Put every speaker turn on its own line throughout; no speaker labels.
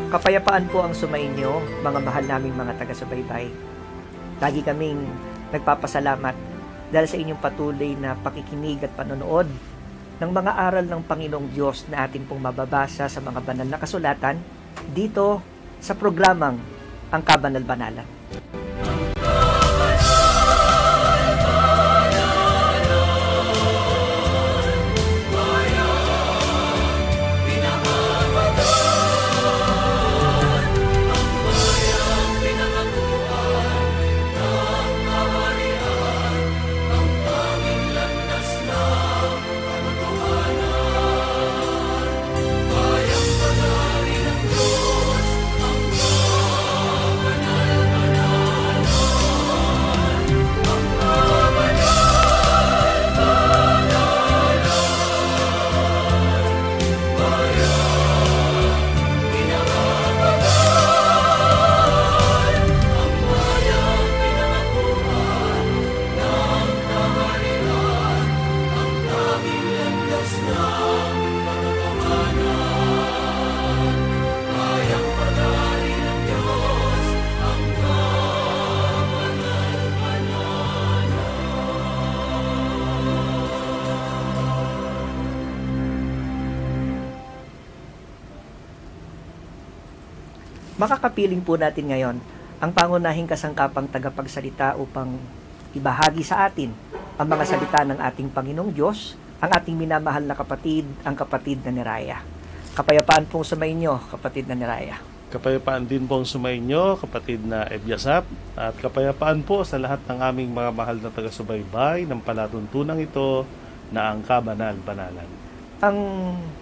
Kapayapaan po ang sumainyo, mga mahal naming mga taga-subaybay. Lagi kaming nagpapasalamat dahil sa inyong patuloy na pakikinig at panonood ng mga aral ng Panginoong Diyos na atin pong mababasa sa mga banal na kasulatan dito sa programang Ang Kabanal-Banalan. Makakapiling po natin ngayon ang pangunahing kasangkapang tagapagsalita upang ibahagi sa atin ang mga salita ng ating Panginoong Diyos, ang ating minamahal na kapatid, ang kapatid na Neraya. Kapayapaan pong sumainyo, kapatid na Neraya.
Kapayapaan din pong sumainyo, kapatid na Ebiasap, at kapayapaan po sa lahat ng aming mga mahal na taga-subaybay ng palatuntunang ito na ang Kabanal-Banalan.
Ang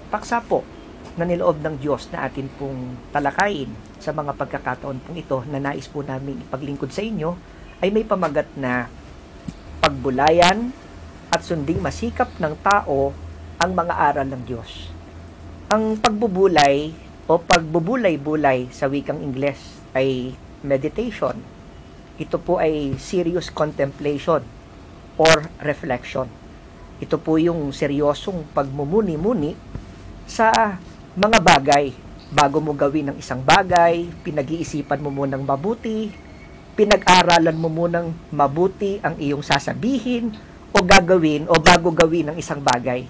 paksa po na niloob ng Diyos na atin pong talakayin sa mga pagkakataon pong ito na nais po namin ipaglingkod sa inyo ay may pamagat na pagbulayan at sunding masikap ng tao ang mga aral ng Diyos. Ang pagbubulay o pagbubulay-bulay sa wikang Ingles ay meditation. Ito po ay serious contemplation or reflection. Ito po yung seryosong pagmumuni-muni sa mga bagay. Bago mo gawin ng isang bagay, pinag-iisipan mo munang mabuti, pinag-aralan mo munang mabuti ang iyong sasabihin o gagawin o bago gawin ng isang bagay.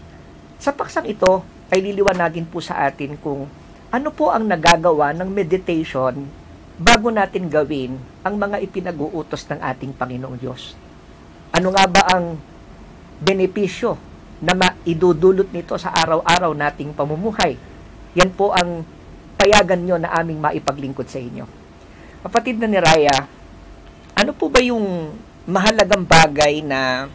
Sa paksang ito ay liliwanagin po sa atin kung ano po ang nagagawa ng meditation bago natin gawin ang mga ipinag-uutos ng ating Panginoong Diyos. Ano nga ba ang benepisyo na maidudulot nito sa araw-araw nating pamumuhay? Yan po ang payagan nyo na aming maipaglingkod sa inyo. Kapatid na Neraya, ano po ba yung mahalagang bagay na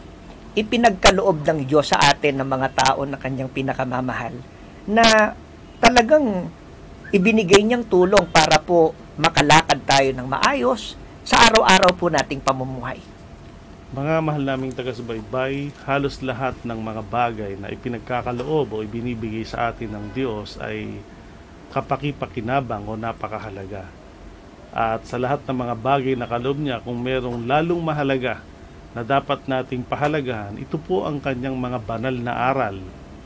ipinagkaloob ng Diyos sa atin ng mga tao na kanyang pinakamamahal na talagang ibinigay niyang tulong para po makalakad tayo ng maayos sa araw-araw po nating pamumuhay?
Mga mahal naming taga-subaybay, halos lahat ng mga bagay na ipinagkakaloob o ibinibigay sa atin ng Diyos ay kapaki-pakinabang o napakahalaga. At sa lahat ng mga bagay na kaloob niya, kung merong lalong mahalaga na dapat nating pahalagahan, ito po ang kanyang mga banal na aral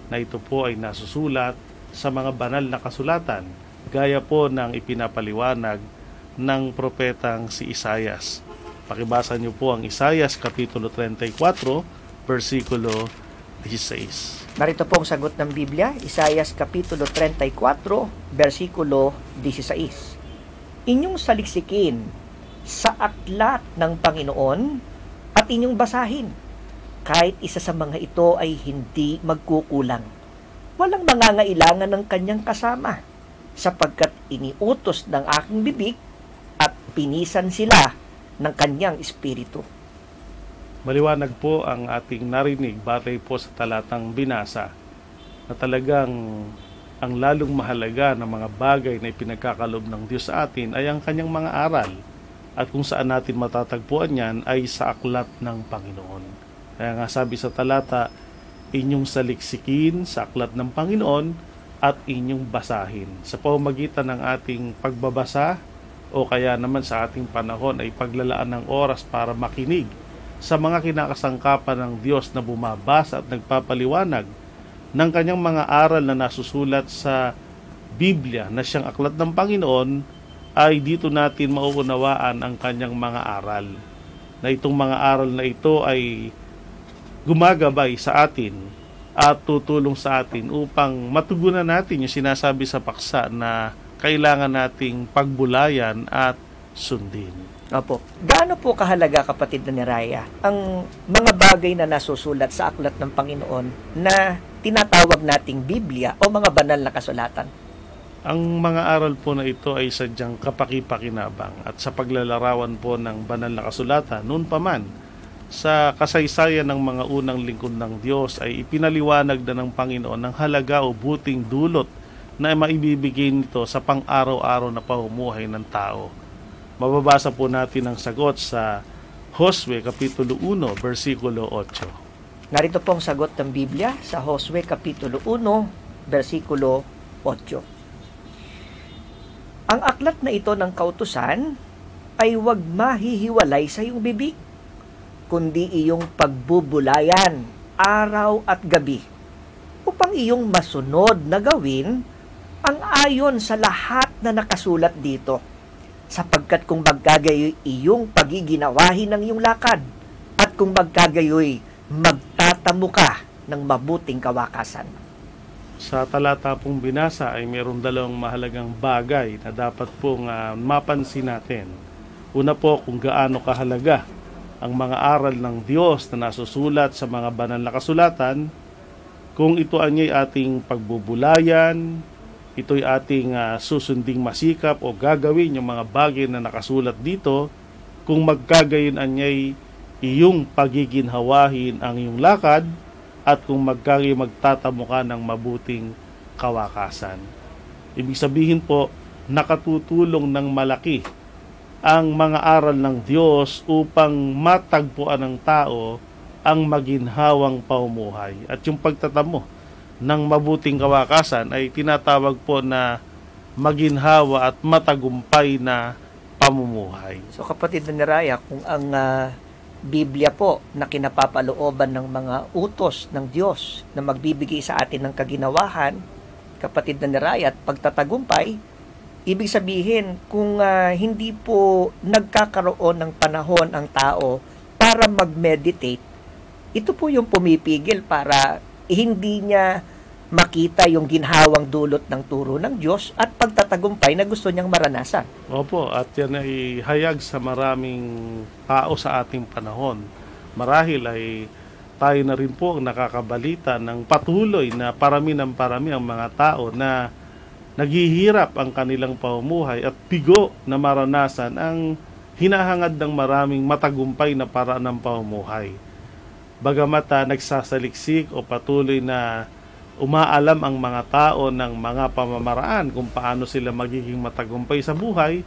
na ito po ay nasusulat sa mga banal na kasulatan, gaya po ng ipinapaliwanag ng propetang si Isaias. Pakibasa niyo po ang Isaias Kapitulo 34, versikulo 16.
Narito po ang sagot ng Biblia, Isaias Kapitulo 34, versikulo 16. Inyong saliksikin sa aklat ng Panginoon at inyong basahin. Kahit isa sa mga ito ay hindi magkukulang. Walang mangangailangan ng kanyang kasama, sapagkat iniutos ng aking bibig at pinisan sila ng kanyang espiritu.
Maliwanag po ang ating narinig batay po sa talatang binasa na talagang ang lalong mahalaga ng mga bagay na ipinagkakaloob ng Diyos sa atin ay ang kanyang mga aral, at kung saan natin matatagpuan yan ay sa aklat ng Panginoon. Kaya nga sabi sa talata, inyong saliksikin sa aklat ng Panginoon at inyong basahin. Sa pamamagitan ng ating pagbabasa o kaya naman sa ating panahon ay paglalaan ng oras para makinig sa mga kinakasangkapan ng Diyos na bumabasa at nagpapaliwanag ng kanyang mga aral na nasusulat sa Biblia na siyang aklat ng Panginoon, ay dito natin mauunawaan ang kanyang mga aral. Na itong mga aral na ito ay gumagabay sa atin at tutulong sa atin upang matugunan natin yung sinasabi sa paksa na kailangan nating pagbulayan at sundin.
Opo. Gaano po kahalaga, kapatid na ni Raya, ang mga bagay na nasusulat sa aklat ng Panginoon na tinatawag nating Biblia o mga banal na kasulatan?
Ang mga aral po na ito ay sadyang kapaki-pakinabang at sa paglalarawan po ng banal na kasulatan, noon pa man, sa kasaysayan ng mga unang lingkod ng Diyos ay ipinaliwanag na ng Panginoon ng halaga o buting dulot na maibibigay nito sa pang-araw-araw na pamumuhay ng tao. Mababasa po natin ang sagot sa Josue Kapitulo 1, versikulo 8.
Narito po ang sagot ng Biblia sa Josue Kapitulo 1, versikulo 8. Ang aklat na ito ng kautusan ay huwag mahihiwalay sa iyong bibig, kundi iyong pagbubulayan araw at gabi, upang iyong masunod na gawin ang ayon sa lahat na nakasulat dito, sapagkat kung magkagayoy iyong pagiginawahin ng iyong lakad, at kung magkagayoy magtatamo ka ng mabuting kawakasan.
Sa talata pong binasa ay mayroong dalawang mahalagang bagay na dapat pong mapansin natin. Una po, kung gaano kahalaga ang mga aral ng Diyos na nasusulat sa mga banal na kasulatan, kung ito ay ating pagbubulayan, ito'y ating susunding masikap o gagawin yung mga bagay na nakasulat dito, kung magkagayon anyay iyong pagiginhawahin ang iyong lakad, at kung magtatamo ka ng mabuting kawakasan. Ibig sabihin po, nakatutulong ng malaki ang mga aral ng Diyos upang matagpuan ng tao ang maginhawang pamumuhay. At yung pagtatamo ng mabuting kawakasan ay tinatawag po na maginhawa at matagumpay na pamumuhay.
So kapatid na ni Raya, kung ang Biblia po na kinapapalooban ng mga utos ng Diyos na magbibigay sa atin ng kaginawahan, kapatid na ni Raya, at pagtatagumpay, ibig sabihin, kung hindi po nagkakaroon ng panahon ang tao para mag-meditate, ito po yung pumipigil para hindi niya makita yung ginhawang dulot ng turo ng Diyos at pagtatagumpay na gusto niyang maranasan.
Opo, at yan ay hayag sa maraming tao sa ating panahon. Marahil ay tayo na rin po ang nakakabalita ng patuloy na parami ng parami ang mga tao na naghihirap ang kanilang pamumuhay at bigo na maranasan ang hinahangad ng maraming matagumpay na paraan ng pamumuhay. Bagamat nagsasaliksik o patuloy na umaalam ang mga tao ng mga pamamaraan kung paano sila magiging matagumpay sa buhay,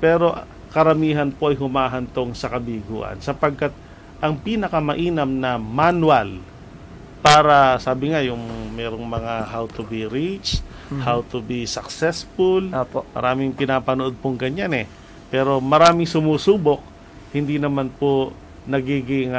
pero karamihan po ay humahantong sa kabiguan sapagkat ang pinakamainam na manual para, sabi nga, yung merong mga how to be rich, how to be successful, maraming pinapanood pong ganyan pero maraming sumusubok, hindi naman po nagiging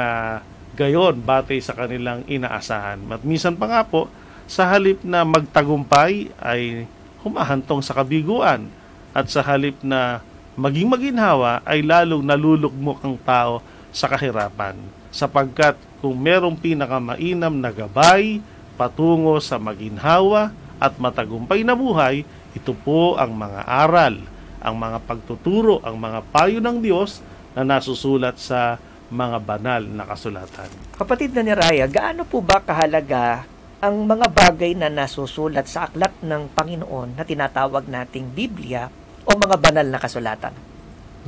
gayon batay sa kanilang inaasahan. At minsan pa nga po, sa halip na magtagumpay ay humahantong sa kabiguan, at sa halip na maging maginhawa ay lalong nalulugmok ang tao sa kahirapan, sapagkat kung merong pinakamainam na gabay patungo sa maginhawa at matagumpay na buhay, ito po ang mga aral, ang mga pagtuturo, ang mga payo ng Diyos na nasusulat sa mga banal na kasulatan.
Kapatid na ni Raya, gaano po ba kahalaga ang mga bagay na nasusulat sa aklat ng Panginoon na tinatawag nating Biblia o mga banal na kasulatan?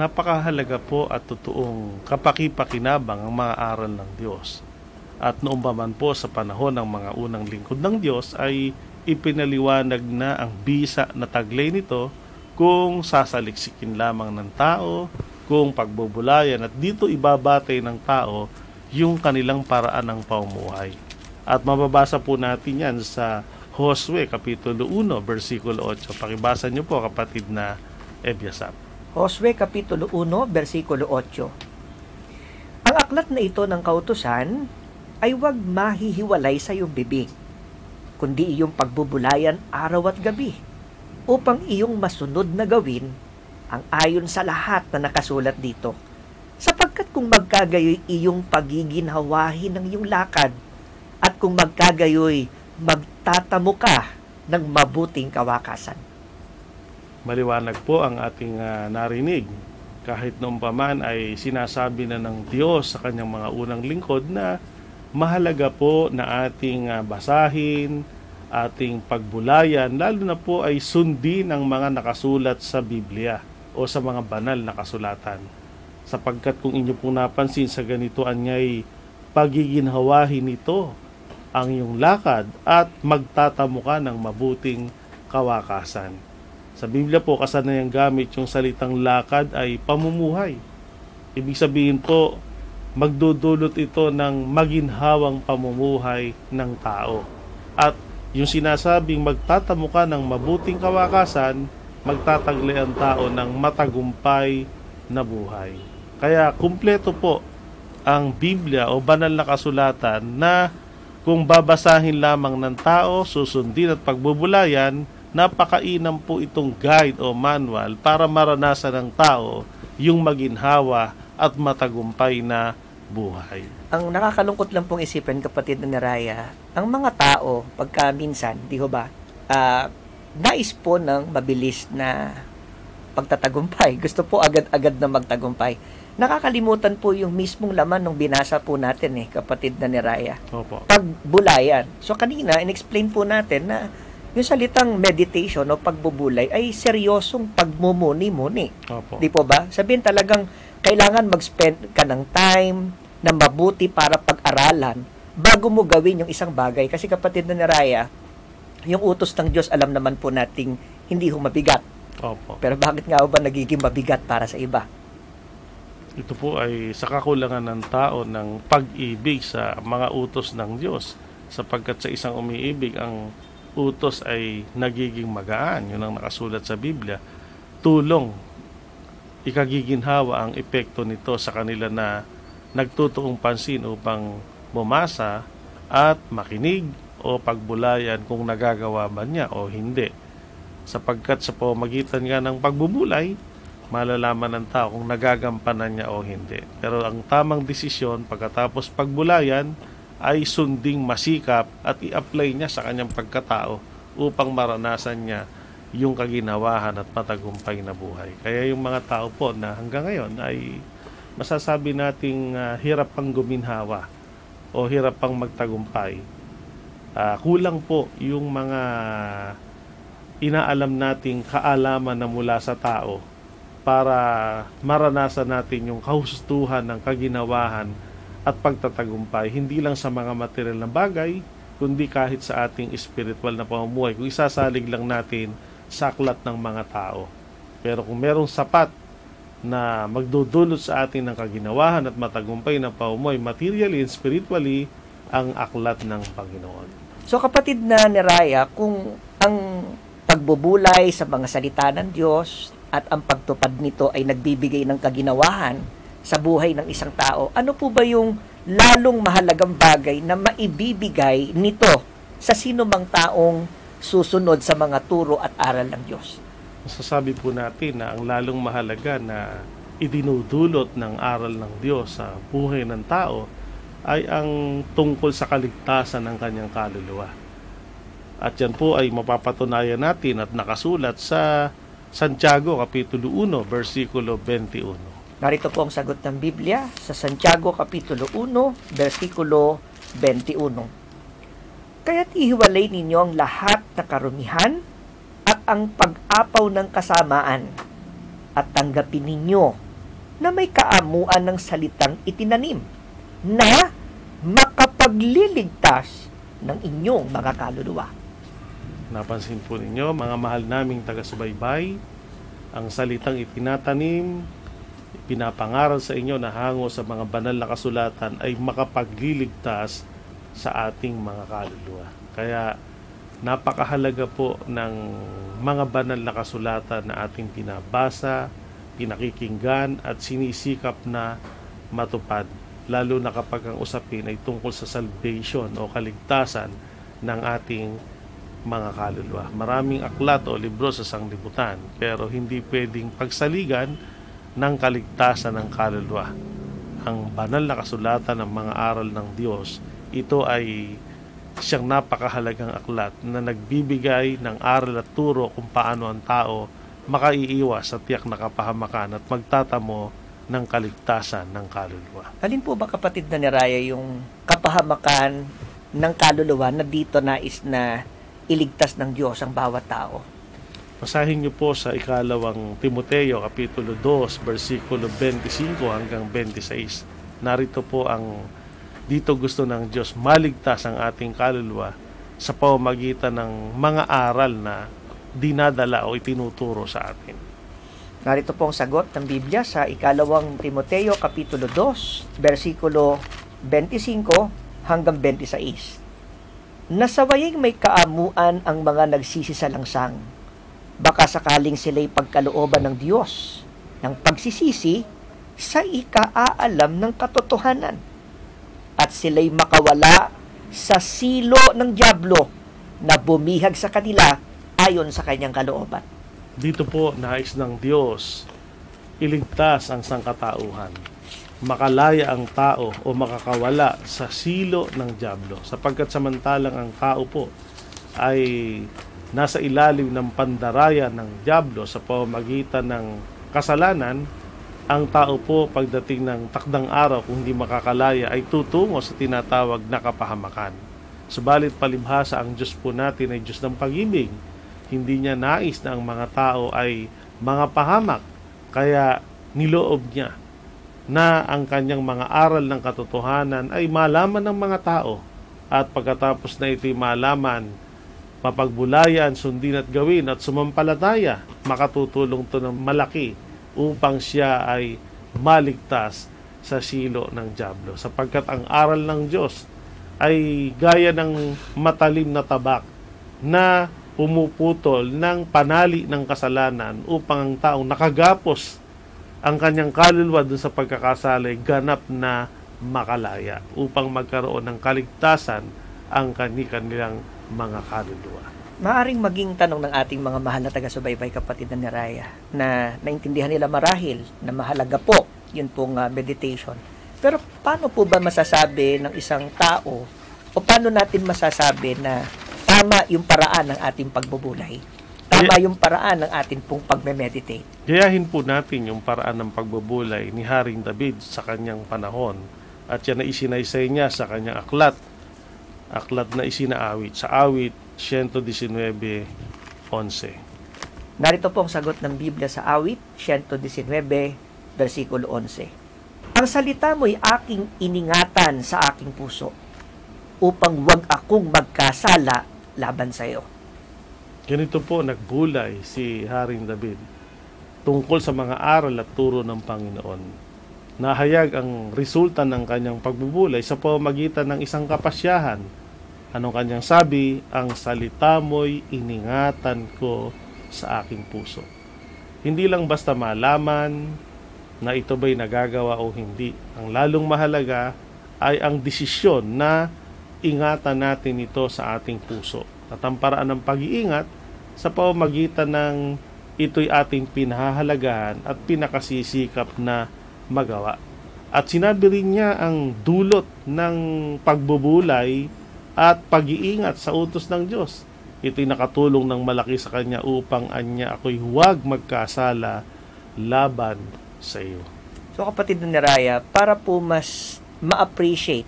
Napakahalaga po at totoong kapaki-pakinabang ang mga aral ng Diyos. At noong pa man po sa panahon ng mga unang lingkod ng Diyos ay ipinaliwanag na ang bisa na taglay nito kung sasaliksikin lamang ng tao, kung pagbubulayan, at dito ibabatay ng tao yung kanilang paraan ng pamumuhay. At mababasa po natin yan sa Josue Kapitulo 1, versikulo 8. Pakibasa niyo po, kapatid na Ebiasap.
Josue Kapitulo 1, versikulo 8. Ang aklat na ito ng kautusan ay huwag mahihiwalay sa iyong bibig, kundi iyong pagbubulayan araw at gabi, upang iyong masunod na gawin ang ayon sa lahat na nakasulat dito. Sapagkat kung magkagayoy iyong pagiginhawahin ng iyong lakad, at kung magkagayoy magtatamo ka ng mabuting kawakasan.
Maliwanag po ang ating narinig. Kahit noong paman ay sinasabi na ng Diyos sa kanyang mga unang lingkod na mahalaga po na ating basahin, ating pagbulayan, lalo na po ay sundin ang mga nakasulat sa Biblia o sa mga banal na kasulatan. Sapagkat kung inyo pong napansin sa ganito anyay pagiginhawahin nito ang iyong lakad at magtatamo ka ng mabuting kawakasan. Sa Biblia po, kasanayang gamit yung salitang lakad ay pamumuhay. Ibig sabihin po, magdudulot ito ng maginhawang pamumuhay ng tao. At yung sinasabing magtatamo ka ng mabuting kawakasan, magtataglay ang tao ng matagumpay na buhay. Kaya kumpleto po ang Biblia o banal na kasulatan na kung babasahin lamang ng tao, susundin at pagbubulayan, napakainam po itong guide o manual para maranasan ng tao yung maginhawa at matagumpay na buhay.
Ang nakakalungkot lang pong isipin, kapatid na Neraya, ang mga tao, pagka minsan, di ho ba, nais po ng mabilis na pagtatagumpay. Gusto po agad-agad na magtagumpay. Nakakalimutan po yung mismong laman ng binasa po natin kapatid na Neraya.
Opo.
Pagbulayan. So kanina, in-explain po natin na yung salitang meditation o pagbubulay ay seryosong pagmumuni-muni.
Opo.
Di po ba? Sabihin talagang kailangan mag-spend ka ng time na mabuti para pag-aralan bago mo gawin yung isang bagay. Kasi kapatid na Neraya, yung utos ng Diyos, alam naman po nating hindi ho mabigat.
Opo.
Pero bakit nga ba nagiging mabigat para sa iba?
Ito po ay sa kakulangan ng tao ng pag-ibig sa mga utos ng Diyos. Sapagkat sa isang umiibig, ang utos ay nagiging magaan. Yun ang nakasulat sa Biblia. Tulong, ikagiginhawa ang epekto nito sa kanila na nagtutuong pansin upang bumasa at makinig o pagbulayan kung nagagawa ba niya o hindi. Sapagkat sa pamamagitan nga ng pagbubulay, malalaman ng tao kung nagagampanan niya o hindi. Pero ang tamang desisyon pagkatapos pagbulayan ay sunding masikap at i-apply niya sa kanyang pagkatao upang maranasan niya yung kaginawahan at matagumpay na buhay. Kaya yung mga tao po na hanggang ngayon ay masasabi nating hirap pang guminhawa o hirap pang magtagumpay. Kulang po yung mga inaalam nating kaalaman na mula sa tao para maranasan natin yung kahustuhan ng kaginawahan at pagtatagumpay, hindi lang sa mga material na bagay, kundi kahit sa ating spiritual na pamumuhay. Kung isasalig lang natin sa aklat ng mga tao. Pero kung merong sapat na magdudulot sa atin ng kaginawahan at matagumpay ng pamumuhay, materially and spiritually, ang aklat ng Panginoon.
So kapatid na Neraya, kung ang pagbubulay sa mga salita ng Diyos at ang pagtupad nito ay nagbibigay ng kaginawahan sa buhay ng isang tao, ano po ba yung lalong mahalagang bagay na maibibigay nito sa sino mang taong susunod sa mga turo at aral ng Diyos?
Masasabi po natin na ang lalong mahalaga na idinudulot ng aral ng Diyos sa buhay ng tao ay ang tungkol sa kaligtasan ng kanyang kaluluwa. At yan po ay mapapatunayan natin at nakasulat sa Santiago Kapitulo 1, versikulo 21.
Narito po ang sagot ng Biblia sa Santiago Kapitulo 1, versikulo 21. Kaya't ihiwalay ninyo ang lahat na karumihan at ang pag-apaw ng kasamaan at tanggapin ninyo na may kaamuan ng salitang itinanim na makapagliligtas ng inyong mga kaluluwa.
Napansin po ninyo, mga mahal naming taga-subaybay, ang salitang itinatanim, pinapangaral sa inyo na hango sa mga banal na kasulatan ay makapagliligtas sa ating mga kaluluwa. Kaya napakahalaga po ng mga banal na kasulatan na ating pinabasa, pinakikinggan at sinisikap na matupad, lalo na kapag ang usapin ay tungkol sa salvation o kaligtasan ng ating mga kaluluwa. Maraming aklat o libro sa sanglibutan, pero hindi pwedeng pagsaligan ng kaligtasan ng kaluluwa. Ang banal na kasulatan ng mga aral ng Diyos, ito ay siyang napakahalagang aklat na nagbibigay ng aral at turo kung paano ang tao makaiiwas sa tiyak na kapahamakan at magtatamo ng kaligtasan ng kaluluwa.
Alin po ba, kapatid na ni Raya, yung kapahamakan ng kaluluwa na dito nais na iligtas ng Diyos ang bawat tao?
Basahin niyo po sa ikalawang Timoteo, Kapitulo 2, versikulo 25 hanggang 26. Narito po ang dito gusto ng Diyos maligtas ang ating kaluluwa sa pamamagitan ng mga aral na dinadala o itinuturo sa atin.
Narito po ang sagot ng Biblia sa ikalawang Timoteo, Kapitulo 2, versikulo 25 hanggang 26. Nasawaying may kaamuan ang mga nagsisisalangsang. Baka sakaling sila'y pagkalooban ng Diyos ng pagsisisi sa ikaalam ng katotohanan at sila'y makawala sa silo ng dyablo na bumihag sa kanila ayon sa kanyang kalooban.
Dito po nais ng Diyos iligtas ang sangkatauhan, makalaya ang tao o makakawala sa silo ng dyablo, sapagkat samantalang ang tao po ay nasa ilalim ng pandaraya ng dyablo sa pamamagitan ng kasalanan, ang tao po pagdating ng takdang araw kung hindi makakalaya ay tutungo sa tinatawag na kapahamakan. Subalit palibhasa ang Diyos po natin ay Diyos ng pag-ibig. Hindi niya nais na ang mga tao ay mga pahamak, kaya niloob niya na ang kanyang mga aral ng katotohanan ay malaman ng mga tao, at pagkatapos na ito'y malaman, mapagbulayan, sundin at gawin at sumampalataya, makatutulong to ng malaki upang siya ay maligtas sa silo ng dyablo, sapagkat ang aral ng Diyos ay gaya ng matalim na tabak na pumuputol ng panali ng kasalanan upang ang taong nakagapos ang kanyang kaluluwa dun sa pagkakasala ay ganap na makalaya upang magkaroon ng kaligtasan ang kanilang mga kaluluwa.
Maaring maging tanong ng ating mga mahal na taga-subaybay, kapatid na ni Raya, na naintindihan nila marahil na mahalaga po yun pong meditation. Pero paano po ba masasabi ng isang tao, o paano natin masasabi na tama yung paraan ng ating pagbubulay? Tama yung paraan ng ating pong pagme-meditate?
Gayahin po natin yung paraan ng pagbubulay ni Haring David sa kanyang panahon, at yan na isinaysay niya sa kanyang aklat na isinaawit sa awit 119:11.
Narito po ang sagot ng Biblia sa awit 119, versikulo 11. Ang salita mo'y aking iningatan sa aking puso, upang wag akong magkasala laban sa iyo.
Ganito po nagbulay si Haring David tungkol sa mga aral at turo ng Panginoon. Nahayag ang resulta ng kanyang pagbubulay sa pamamagitan ng isang kapasyahan. Anong kanyang sabi? Ang salita mo'y iningatan ko sa aking puso. Hindi lang basta malaman na ito ba'y nagagawa o hindi. Ang lalong mahalaga ay ang desisyon na ingatan natin ito sa ating puso. At ang paraan ng pag-iingat sa pamamagitan ng ito'y ating pinahahalagahan at pinakasisikap na magawa. At sinabi rin niya ang dulot ng pagbubulay at pag-iingat sa utos ng Diyos. Ito'y nakatulong ng malaki sa kanya upang anya ako'y huwag magkasala laban sa iyo.
So kapatid na ni Raya, para po mas ma-appreciate,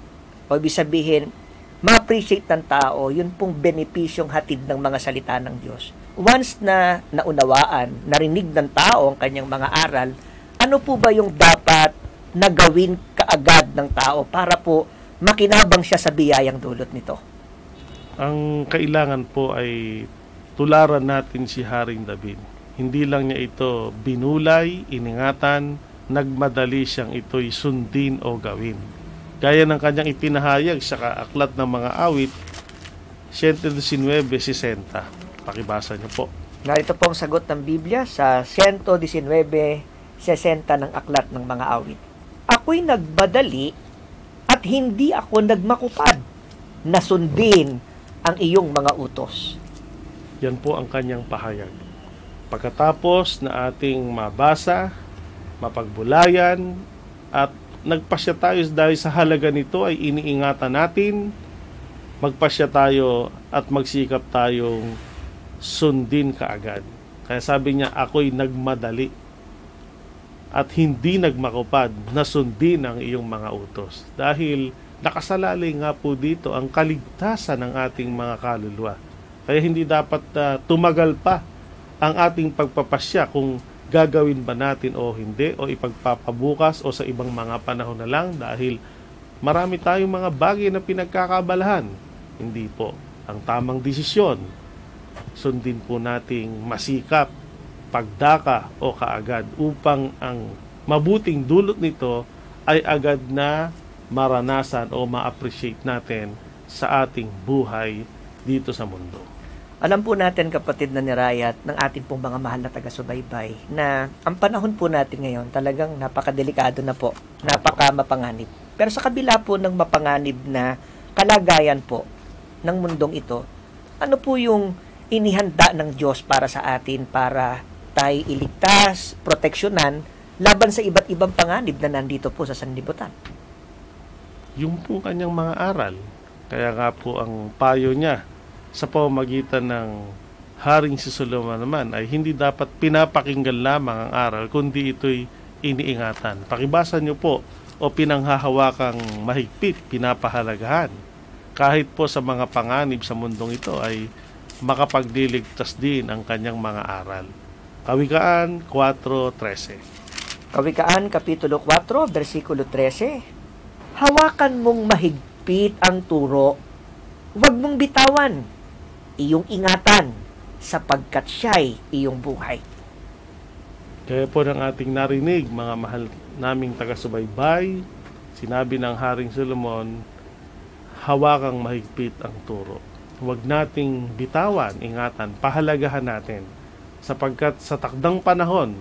o ibig sabihin, ma-appreciate ng tao, yun pong benepisyong hatid ng mga salita ng Diyos. Once na naunawaan, narinig ng tao ang kanyang mga aral, ano po ba yung dapat na gawin kaagad ng tao para po makinabang siya sa biyayang dulot nito?
Ang kailangan po ay tularan natin si Haring David. Hindi lang niya ito binulay, iningatan, nagmadali siyang ito'y sundin o gawin. Gaya ng kanyang ipinahayag sa aklat ng mga awit 119:60. Pakibasa niyo po.
Narito po ang sagot ng Biblia sa 119:60 ng aklat ng mga awit. Ako'y nagbadali at hindi ako nagmakupad na sundin ang iyong mga utos.
Yan po ang kanyang pahayag. Pagkatapos na ating mabasa, mapagbulayan, at nagpasya tayo dahil sa halaga nito ay iniingatan natin, magpasya tayo at magsikap tayong sundin kaagad. Kaya sabi niya, ako'y nagmadali at hindi nagmakupad na sundin ang iyong mga utos. Dahil nakasalalay nga po dito ang kaligtasan ng ating mga kaluluwa. Kaya hindi dapat tumagal pa ang ating pagpapasya kung gagawin ba natin o hindi, o ipagpapabukas o sa ibang mga panahon na lang, dahil marami tayong mga bagay na pinagkakabalahan. Hindi po. Ang tamang desisyon, sundin po nating masikap, pagdaka o kaagad upang ang mabuting dulot nito ay agad na maranasan o ma-appreciate natin sa ating buhay dito sa mundo.
Alam po natin, kapatid na nirayat, ng ating pong mga mahal na taga-subaybay, na ang panahon po natin ngayon talagang napakadelikado na po, napakamapanganib. Pero sa kabila po ng mapanganib na kalagayan po ng mundong ito, ano po yung inihanda ng Diyos para sa atin para tayo iligtas, proteksyonan, laban sa iba't ibang panganib na nandito po sa sanlibutan?
Yung po kanyang mga aral. Kaya nga po ang payo niya sa pamamagitan ng Haring si Solomon naman ay hindi dapat pinapakinggan lamang ang aral, kundi ito'y iniingatan. Pakibasa niyo po o pinanghahawakang mahigpit, pinapahalagahan. Kahit po sa mga panganib sa mundong ito ay makapagliligtas din ang kanyang mga aral. Kawikaan 4:13.
Kawikaan Kapitulo 4, versikulo 13. Hawakan mong mahigpit ang turo, huwag mong bitawan, iyong ingatan, sapagkat siya'y iyong buhay.
Kaya po ng ating narinig, mga mahal naming taga-subaybay, sinabi ng Haring Solomon, hawakang mahigpit ang turo. Huwag nating bitawan, ingatan, pahalagahan natin, sapagkat sa takdang panahon,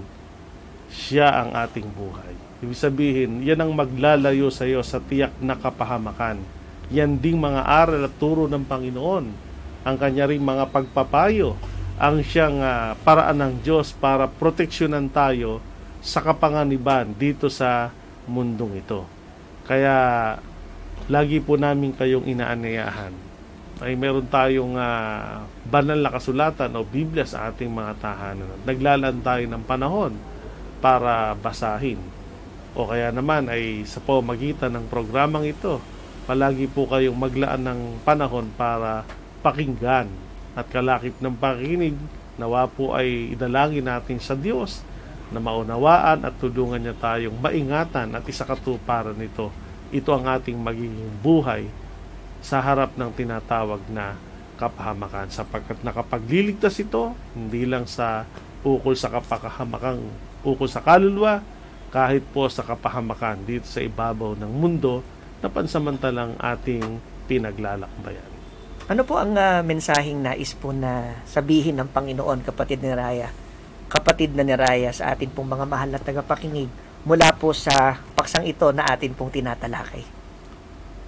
siya ang ating buhay. Ibig sabihin, yan ang maglalayo sa iyo sa tiyak na kapahamakan. Yan ding mga aral at turo ng Panginoon, ang kanya ring mga pagpapayo, ang siyang paraan ng Diyos para proteksyonan tayo sa kapanganiban dito sa mundong ito. Kaya lagi po namin kayong inaanyayahan. Ay meron tayong banal na kasulatan o Biblia sa ating mga tahanan. Naglalaan tayo ng panahon para basahin. O kaya naman ay sa pamamagitan ng programang ito, palagi po kayong maglaan ng panahon para pakinggan at kalakip ng pakikinig. Nawa po ay idalangin natin sa Diyos na maunawaan at tulungan niya tayong maingatan at isakatuparan nito. Ito ang ating magiging buhay sa harap ng tinatawag na kapahamakan, sapagkat nakapagliligtas ito hindi lang sa ukol sa kapahamakan, ukol sa kaluluwa, kahit po sa kapahamakan dito sa ibabaw ng mundo na pansamantalang ating pinaglalakbayan.
Ano po ang mensaheng nais po na sabihin ng Panginoon, kapatid na ni Raya, sa atin pong mga mahal na tagapakinig mula po sa paksang ito na atin pong tinatalakay?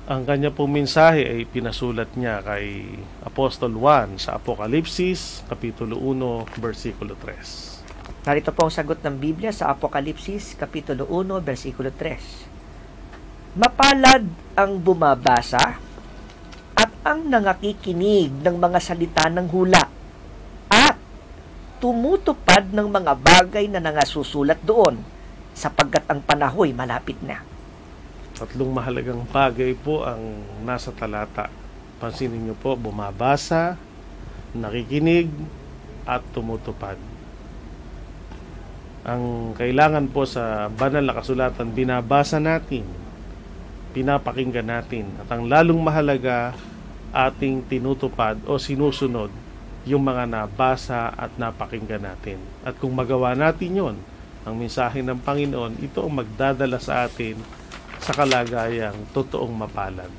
Ang kanya pong mensahe ay pinasulat niya kay Apostol Juan sa Apokalipsis, Kapitulo 1, versikulo 3.
Narito po ang sagot ng Biblia sa Apokalipsis, Kapitulo 1, versikulo 3. Mapalad ang bumabasa at ang nangakikinig ng mga salita ng hula at tumutupad ng mga bagay na nangasusulat doon, sapagkat ang panahoy malapit na.
Tatlong mahalagang bagay po ang nasa talata. Pansinin niyo po, bumabasa, nakikinig, at tumutupad. Ang kailangan po sa banal na kasulatan, binabasa natin, pinapakinggan natin, at ang lalong mahalaga, ating tinutupad o sinusunod yung mga nabasa at napakinggan natin. At kung magawa natin yon, ang mensahe ng Panginoon, ito ang magdadala sa atin sa kalagayang totoong mapalad.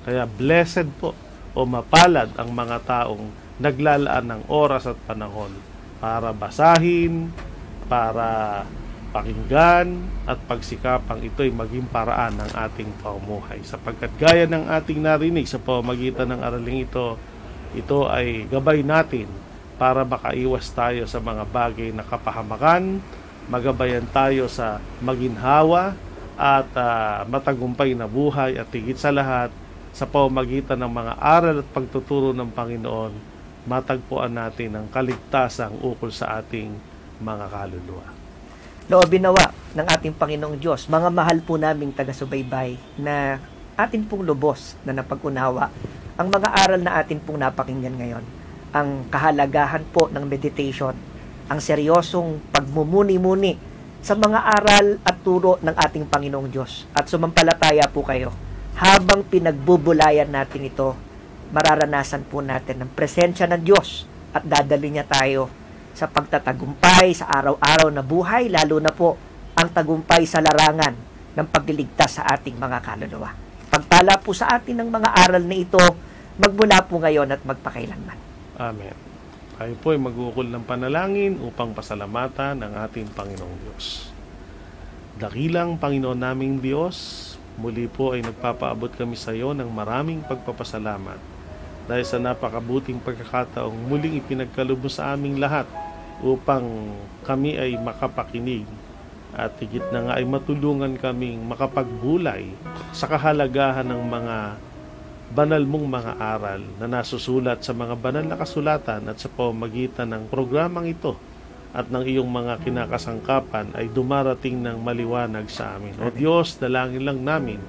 Kaya blessed po o mapalad ang mga taong naglalaan ng oras at panahon para basahin, para pakinggan at pagsikapang ito'y maging paraan ng ating pamumuhay. Sapagkat gaya ng ating narinig sa pamamagitan ng araling ito, ito ay gabay natin para makaiwas tayo sa mga bagay na kapahamakan, magabayan tayo sa maginhawa at matagumpay na buhay, at higit sa lahat, sa pamamagitan ng mga aral at pagtuturo ng Panginoon, matagpuan natin ang kaligtasang ukol sa ating mga kaluluwa.
Loobin nawa ng ating Panginoong Diyos, mga mahal po naming taga-subaybay, na atin pong lubos na napag-unawa ang mga aral na atin pong napakinggan ngayon. Ang kahalagahan po ng meditation, ang seryosong pagmumuni-muni sa mga aral at turo ng ating Panginoong Diyos. At sumampalataya po kayo, habang pinagbubulayan natin ito, mararanasan po natin ang presensya ng Diyos at dadali niya tayo sa pagtatagumpay sa araw-araw na buhay, lalo na po ang tagumpay sa larangan ng pagliligtas sa ating mga kaluluwa. Pagpala po sa atin ng mga aral na ito, magmula po ngayon at magpakailanman.
Amen. Tayo po ay mag-uukol ng panalangin upang pasalamatan ang ating Panginoong Diyos. Dakilang Panginoon naming Diyos, muli po ay nagpapaabot kami sa iyo ng maraming pagpapasalamat dahil sa napakabuting pagkakataong muling ipinagkalubos sa aming lahat upang kami ay makapakinig at higit na nga ay matulungan kaming makapagbulay sa kahalagahan ng mga banal mong mga aral na nasusulat sa mga banal na kasulatan, at sa pamamagitan ng programang ito at ng iyong mga kinakasangkapan ay dumarating ng maliwanag sa amin. O Diyos, dalangin lang namin,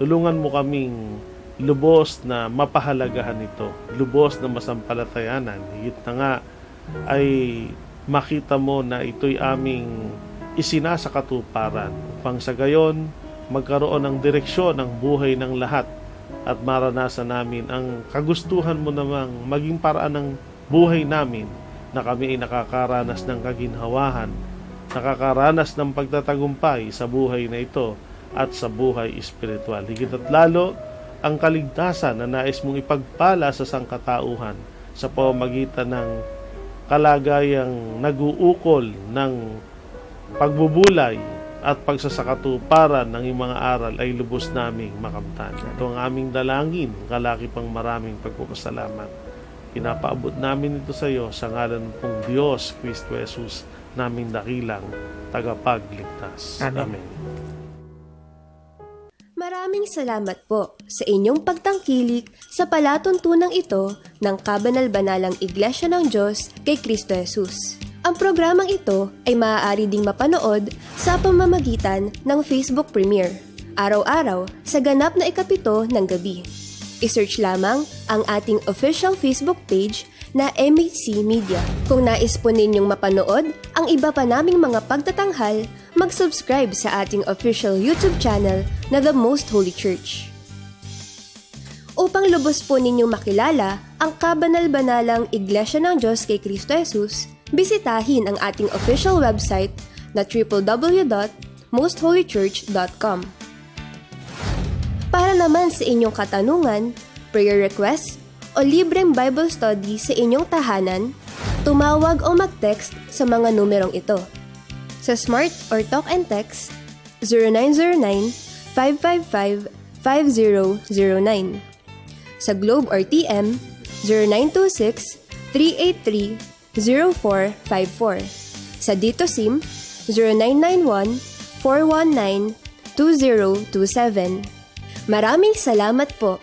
tulungan mo kaming lubos na mapahalagahan ito, lubos na masampalatayanan, higit na nga ay makita mo na ito'y aming isinasakatuparan upang sa gayon magkaroon ng direksyon ng buhay ng lahat at maranasan namin ang kagustuhan mo namang maging paraan ng buhay namin, na kami ay nakakaranas ng kaginhawahan, nakakaranas ng pagtatagumpay sa buhay na ito at sa buhay espiritual. Higit at lalo, ang kaligtasan na nais mong ipagpala sa sangkatauhan sa pamamagitan ng kalagayang nag-uukol ng pagbubulay at pagsasakatuparan ng iyong mga aral ay lubos naming makamtan. Ito ang aming dalangin, kalaki pang maraming pagpapasalamat. Pinapaabot namin ito sa iyo sa ngalan pong Diyos, Kristo Jesus, naming dakilang tagapagligtas.
Amen.
Amen.
Maraming salamat po sa inyong pagtangkilik sa palatuntunang ito ng Kabanal-Banalang Iglesia ng Diyos kay Kristo Jesus. Ang programang ito ay maaari ding mapanood sa pamamagitan ng Facebook Premiere, araw-araw sa ganap na 7:00 ng gabi. I-search lamang ang ating official Facebook page na MHC Media. Kung nais po ninyong mapanood ang iba pa naming mga pagtatanghal, mag-subscribe sa ating official YouTube channel na The Most Holy Church. Upang lubos po ninyong makilala ang Kabanal-Banalang Iglesia ng Diyos kay Kristo Jesus, bisitahin ang ating official website na www.mostholychurch.com. Para naman sa inyong katanungan, prayer request, o libreng Bible study sa inyong tahanan, tumawag o mag-text sa mga numerong ito. Sa Smart or Talk and Text, 0909-555-5009. Sa Globe or TM, 0926-383-0454. Sa Dito SIM, 0991-419-2027. Maraming salamat po!